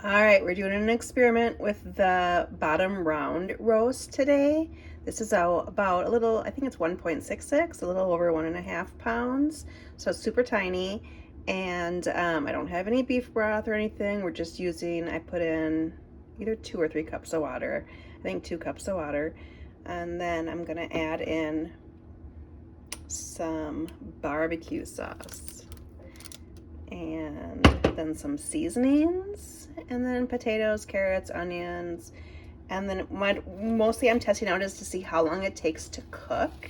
All right, we're doing an experiment with the bottom round roast today. This is about a little, I think it's 1.66, a little over 1.5 pounds. So it's super tiny. And I don't have any beef broth or anything. We're just using, I put in either 2 or 3 cups of water. I think 2 cups of water. And then I'm gonna add in some barbecue sauce. And then some seasonings, and then potatoes, carrots, onions, and then mostly I'm testing out is to see how long it takes to cook,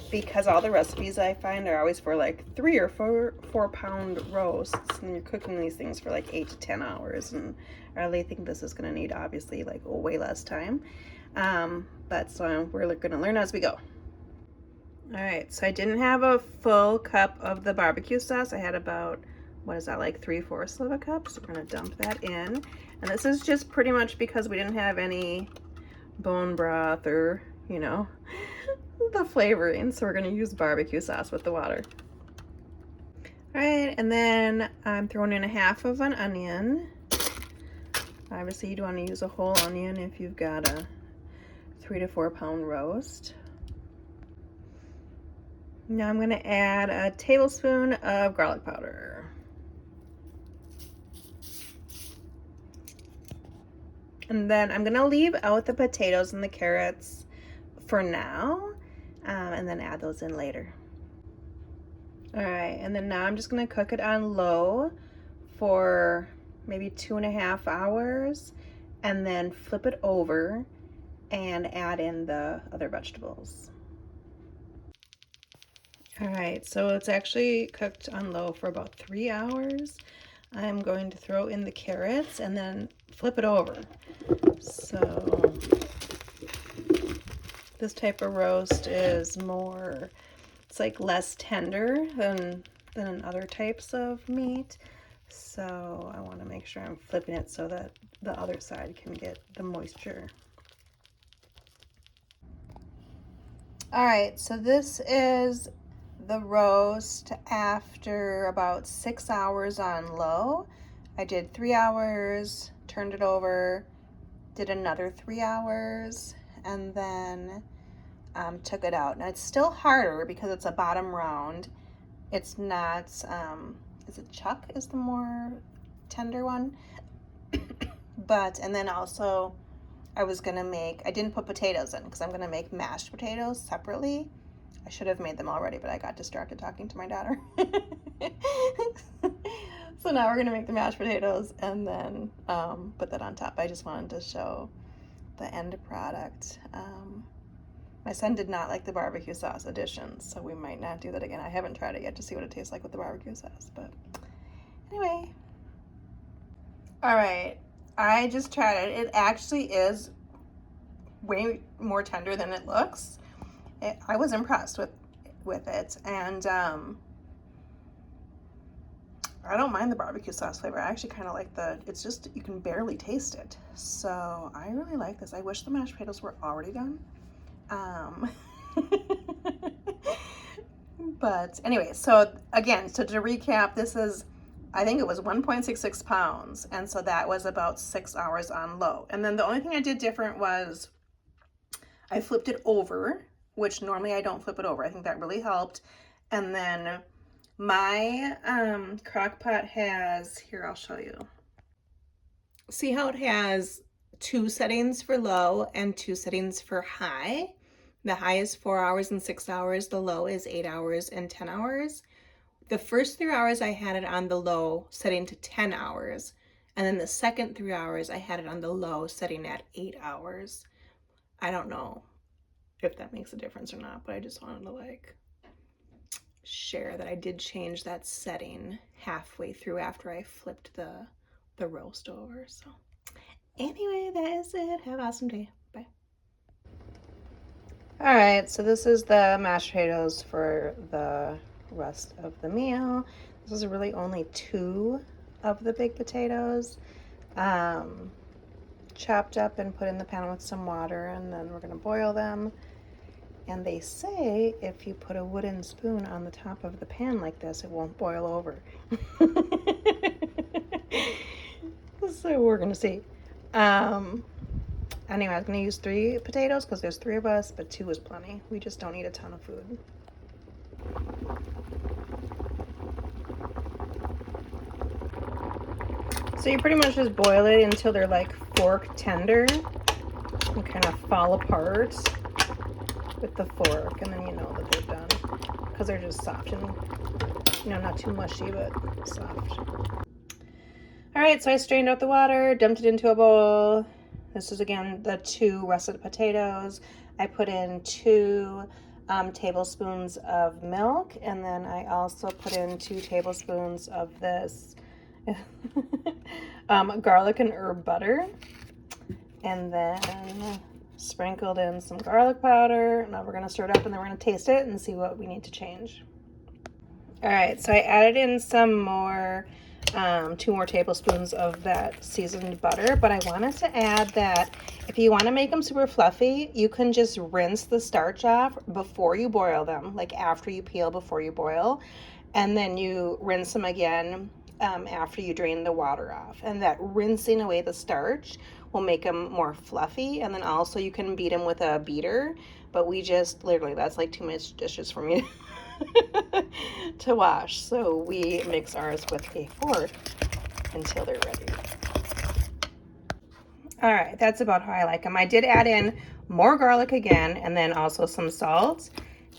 because all the recipes I find are always for like 3 or 4 pound roasts, and you're cooking these things for like 8 to 10 hours, and I really think this is going to need obviously like way less time, but so we're going to learn as we go. All right, so I didn't have a full cup of the barbecue sauce. I had about, what is that, like 3/4 of a cup? So we're gonna dump that in. And this is just pretty much because we didn't have any bone broth or, you know, the flavoring. So we're gonna use barbecue sauce with the water. All right, and then I'm throwing in 1/2 of an onion. Obviously you'd wanna use a whole onion if you've got a 3 to 4 pound roast. Now I'm going to add a tablespoon of garlic powder. And then I'm going to leave out the potatoes and the carrots for now, and then add those in later. All right, and then now I'm just going to cook it on low for maybe 2.5 hours, and then flip it over and add in the other vegetables. All right, so it's actually cooked on low for about 3 hours. I'm going to throw in the carrots and then flip it over. So this type of roast is more, it's like less tender than other types of meat. So I want to make sure I'm flipping it so that the other side can get the moisture. All right, so this is the roast after about 6 hours on low. I did 3 hours, turned it over, did another 3 hours, and then took it out. Now it's still harder because it's a bottom round. It's not, is it chuck is the more tender one? But, and then also I was gonna make, I didn't put potatoes in because I'm gonna make mashed potatoes separately. I should have made them already, but I got distracted talking to my daughter. So now we're gonna make the mashed potatoes and then put that on top. I just wanted to show the end product. My son did not like the barbecue sauce additions, so we might not do that again. I haven't tried it yet to see what it tastes like with the barbecue sauce, but anyway. All right, I just tried it. It actually is way more tender than it looks. I was impressed with it, and I don't mind the barbecue sauce flavor. I actually kind of like it's just, you can barely taste it. So I really like this. I wish the mashed potatoes were already done. But anyway, so again, so to recap, this is, I think it was 1.66 pounds. And so that was about 6 hours on low. And then the only thing I did different was I flipped it over, which normally I don't flip it over. I think that really helped. And then my Crockpot has, here, I'll show you. See how it has 2 settings for low and 2 settings for high? The high is 4 hours and 6 hours. The low is 8 hours and 10 hours. The first 3 hours I had it on the low setting to 10 hours. And then the second 3 hours I had it on the low setting at 8 hours. I don't know if that makes a difference or not, but I just wanted to like share that I did change that setting halfway through after I flipped the roast over. So anyway, that is it. Have an awesome day. Bye. All right, so this is the mashed potatoes for the rest of the meal. This is really only 2 of the big potatoes. Chopped up and put in the pan with some water, and then we're gonna boil them. And they say if you put a wooden spoon on the top of the pan like this, it won't boil over. So we're gonna see. Anyway, I was gonna use 3 potatoes because there's 3 of us, but 2 is plenty. We just don't eat a ton of food. So you pretty much just boil it until they're like fork tender and kind of fall apart with the fork, and then you know that they're done because they're just soft and, you know, not too mushy, but soft. All right, so I strained out the water, dumped it into a bowl. This is again the 2 russet potatoes. I put in 2 tablespoons of milk, and then I also put in 2 tablespoons of this garlic and herb butter, and then sprinkled in some garlic powder. Now we're gonna stir it up, and then we're gonna taste it and see what we need to change. All right, so I added in some more 2 more tablespoons of that seasoned butter, but I wanted to add that if you want to make them super fluffy, you can just rinse the starch off before you boil them, like after you peel before you boil, and then you rinse them again after you drain the water off, and that rinsing away the starch will make them more fluffy. And then also you can beat them with a beater, but we just literally, that's like too much dishes for me to wash, so we mix ours with a fork until they're ready. All right, that's about how I like them. I did add in more garlic again, and then also some salt,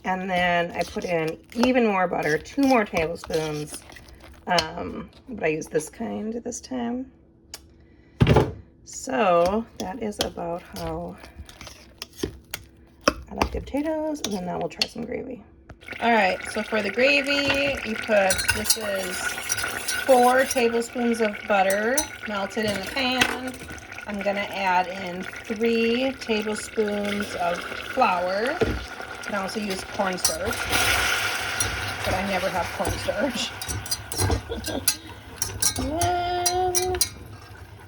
and then I put in even more butter, 2 more tablespoons, but I used this kind this time. So that is about how I like the potatoes, and then now we'll try some gravy. All right, so for the gravy, this is 4 tablespoons of butter melted in the pan. I'm gonna add in 3 tablespoons of flour. You can also use cornstarch, but I never have cornstarch. And then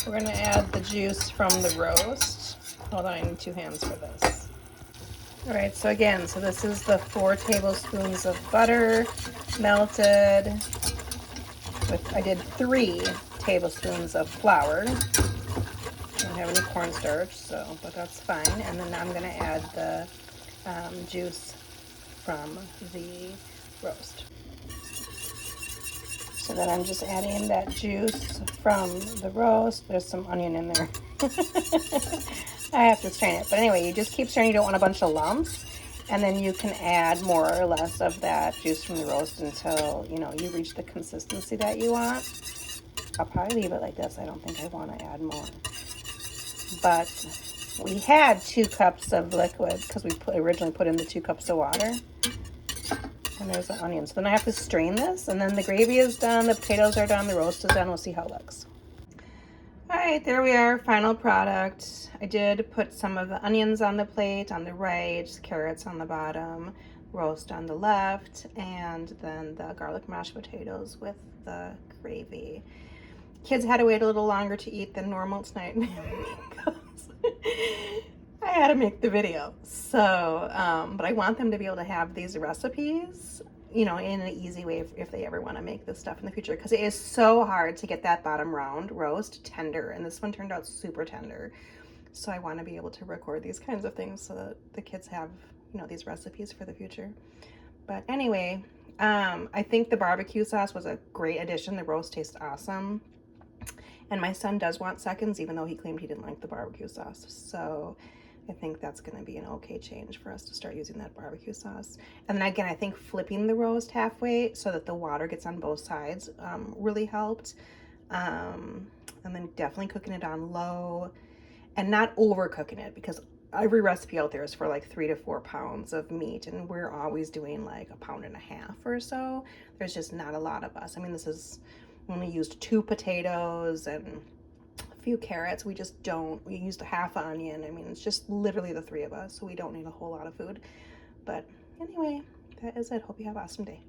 we're gonna add the juice from the roast. Hold on, I need 2 hands for this. All right, so again, this is the 4 tablespoons of butter melted with, I did 3 tablespoons of flour. I don't have any cornstarch, but that's fine. And then I'm gonna add the juice from the roast. So then I'm just adding that juice from the roast. There's some onion in there. I have to strain it. But anyway, you just keep stirring. You don't want a bunch of lumps. And then you can add more or less of that juice from the roast until, you know, you reach the consistency that you want. I'll probably leave it like this. I don't think I want to add more. But we had 2 cups of liquid because we originally put in the 2 cups of water. And there's the onions. So then I have to strain this, and then the gravy is done, the potatoes are done, the roast is done. We'll see how it looks. All right, there we are, final product. I did put some of the onions on the plate on the right, carrots on the bottom, roast on the left, and then the garlic mashed potatoes with the gravy. Kids had to wait a little longer to eat than normal tonight because I had to make the video. So, but I want them to be able to have these recipes, you know, in an easy way if they ever want to make this stuff in the future, because it is so hard to get that bottom round roast tender, and this one turned out super tender. So I want to be able to record these kinds of things so that the kids have, you know, these recipes for the future. But anyway, I think the barbecue sauce was a great addition. The roast tastes awesome. And my son does want seconds, even though he claimed he didn't like the barbecue sauce. So I think that's going to be an okay change for us to start using that barbecue sauce. And then again, I think flipping the roast halfway so that the water gets on both sides really helped. And then definitely cooking it on low and not overcooking it, because every recipe out there is for like 3 to 4 pounds of meat, and we're always doing like 1.5 pounds or so. There's just not a lot of us. I mean, this is when we used 2 potatoes and a few carrots. We used a half onion. I mean, it's just literally the 3 of us, so we don't need a whole lot of food. But anyway, that is it. Hope you have an awesome day.